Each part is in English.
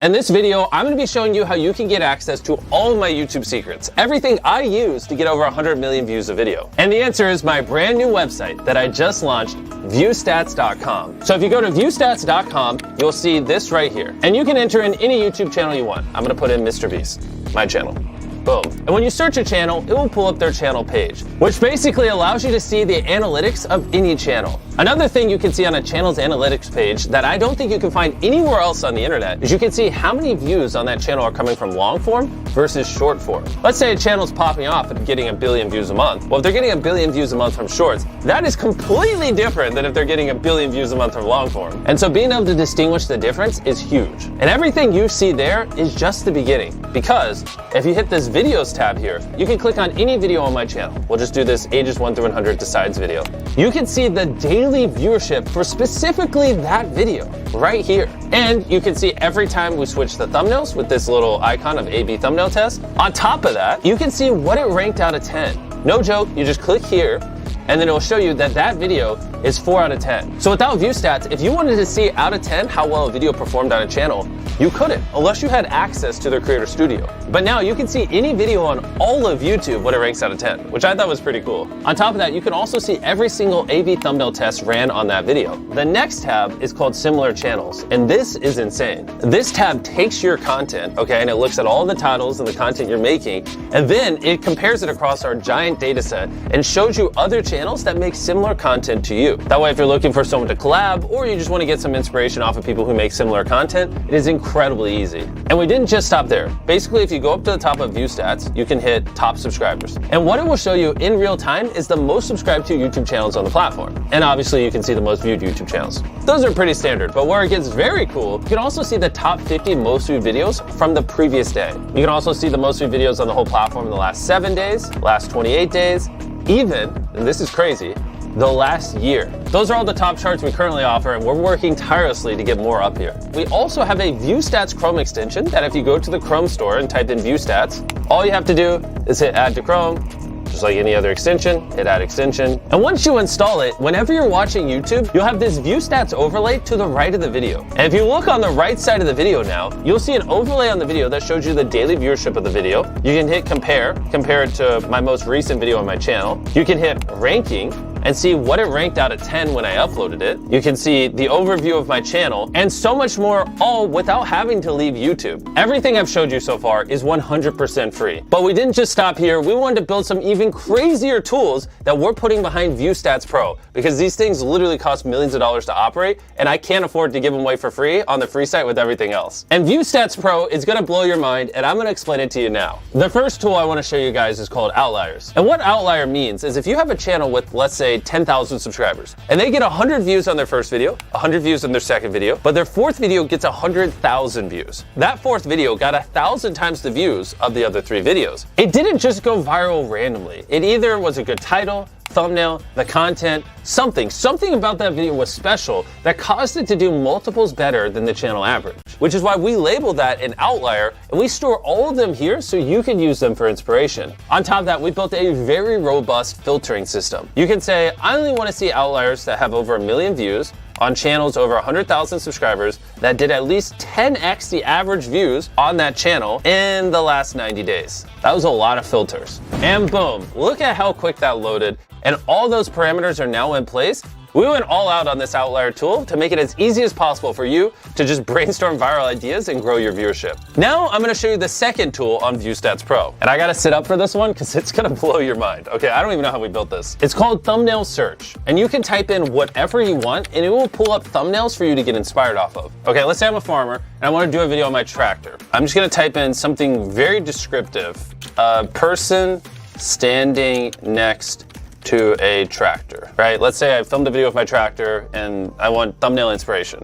In this video, I'm going to be showing you how you can get access to all of my YouTube secrets, everything I use to get over 100 million views a video. And the answer is my brand new website that I just launched, ViewStats.com. So if you go to ViewStats.com, you'll see this right here. And you can enter in any YouTube channel you want. I'm going to put in Mr. Beast, my channel. Boom. And when you search a channel, it will pull up their channel page, which basically allows you to see the analytics of any channel. Another thing you can see on a channel's analytics page that I don't think you can find anywhere else on the internet is you can see how many views on that channel are coming from long form versus short form. Let's say a channel's popping off and getting 1 billion views a month. Well, if they're getting 1 billion views a month from shorts, that is completely different than if they're getting 1 billion views a month from long form. And so being able to distinguish the difference is huge. And everything you see there is just the beginning, because if you hit this videos tab here, you can click on any video on my channel. We'll just do this ages 1 through 100 decides video. You can see the daily viewership for specifically that video right here. And you can see every time we switch the thumbnails with this little icon of A/B thumbnail test. On top of that, you can see what it ranked out of 10. No joke, you just click here and then it will show you that that video is 4 out of 10. So without ViewStats, if you wanted to see out of 10 how well a video performed on a channel, you couldn't, unless you had access to their Creator Studio. But now you can see any video on all of YouTube what it ranks out of 10, which I thought was pretty cool. On top of that, you can also see every single A/B thumbnail test ran on that video. The next tab is called Similar Channels, and this is insane. This tab takes your content, okay, and it looks at all the titles and the content you're making, and then it compares it across our giant data set and shows you other channels that make similar content to you. That way, if you're looking for someone to collab, or you just want to get some inspiration off of people who make similar content, it is incredibly easy. And we didn't just stop there. Basically, if you go up to the top of ViewStats, you can hit top subscribers. And what it will show you in real time is the most subscribed to YouTube channels on the platform. And obviously you can see the most viewed YouTube channels. Those are pretty standard, but where it gets very cool, you can also see the top 50 most viewed videos from the previous day. You can also see the most viewed videos on the whole platform in the last 7 days, last 28 days, even, and this is crazy, the last year. Those are all the top charts we currently offer, and we're working tirelessly to get more up here. We also have a ViewStats Chrome extension that if you go to the Chrome store and type in ViewStats, all you have to do is hit add to Chrome, just like any other extension, hit add extension. And once you install it, whenever you're watching YouTube, you'll have this ViewStats overlay to the right of the video. And if you look on the right side of the video now, you'll see an overlay on the video that shows you the daily viewership of the video. You can hit compare it to my most recent video on my channel. You can hit ranking and see what it ranked out of 10 when I uploaded it. You can see the overview of my channel and so much more, all without having to leave YouTube. Everything I've showed you so far is 100% free. But we didn't just stop here. We wanted to build some even crazier tools that we're putting behind ViewStats Pro, because these things literally cost millions of dollars to operate, and I can't afford to give them away for free on the free site with everything else. And ViewStats Pro is gonna blow your mind, and I'm gonna explain it to you now. The first tool I wanna show you guys is called Outliers. And what Outlier means is if you have a channel with, let's say, 10,000 subscribers, and they get 100 views on their first video, 100 views on their second video, but their fourth video gets 100,000 views. That fourth video got 1,000 times the views of the other 3 videos. It didn't just go viral randomly. It either was a good title, thumbnail, the content, something about that video was special that caused it to do multiples better than the channel average, which is why we label that an outlier, and we store all of them here so you can use them for inspiration. On top of that, we built a very robust filtering system. You can say, I only want to see outliers that have over 1 million views on channels over 100,000 subscribers that did at least 10x the average views on that channel in the last 90 days. That was a lot of filters. And boom, look at how quick that loaded. And all those parameters are now in place. We went all out on this outlier tool to make it as easy as possible for you to just brainstorm viral ideas and grow your viewership. Now I'm gonna show you the second tool on ViewStats Pro. And I gotta sit up for this one because it's gonna blow your mind. Okay, I don't even know how we built this. It's called Thumbnail Search. And you can type in whatever you want and it will pull up thumbnails for you to get inspired off of. Okay, let's say I'm a farmer and I wanna do a video on my tractor. I'm just gonna type in something very descriptive. A person standing next to a tractor, right? Let's say I filmed a video of my tractor and I want thumbnail inspiration.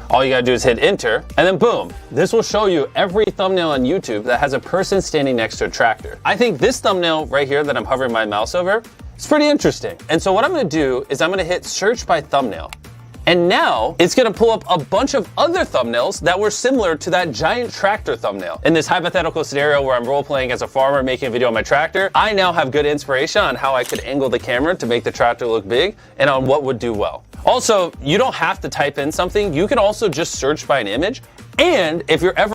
All you gotta do is hit enter, and then boom, this will show you every thumbnail on YouTube that has a person standing next to a tractor. I think this thumbnail right here that I'm hovering my mouse over is pretty interesting. And so what I'm gonna do is I'm gonna hit search by thumbnail. And now it's gonna pull up a bunch of other thumbnails that were similar to that giant tractor thumbnail. In this hypothetical scenario where I'm role playing as a farmer making a video on my tractor, I now have good inspiration on how I could angle the camera to make the tractor look big and on what would do well. Also, you don't have to type in something. You can also just search by an image. And if you're ever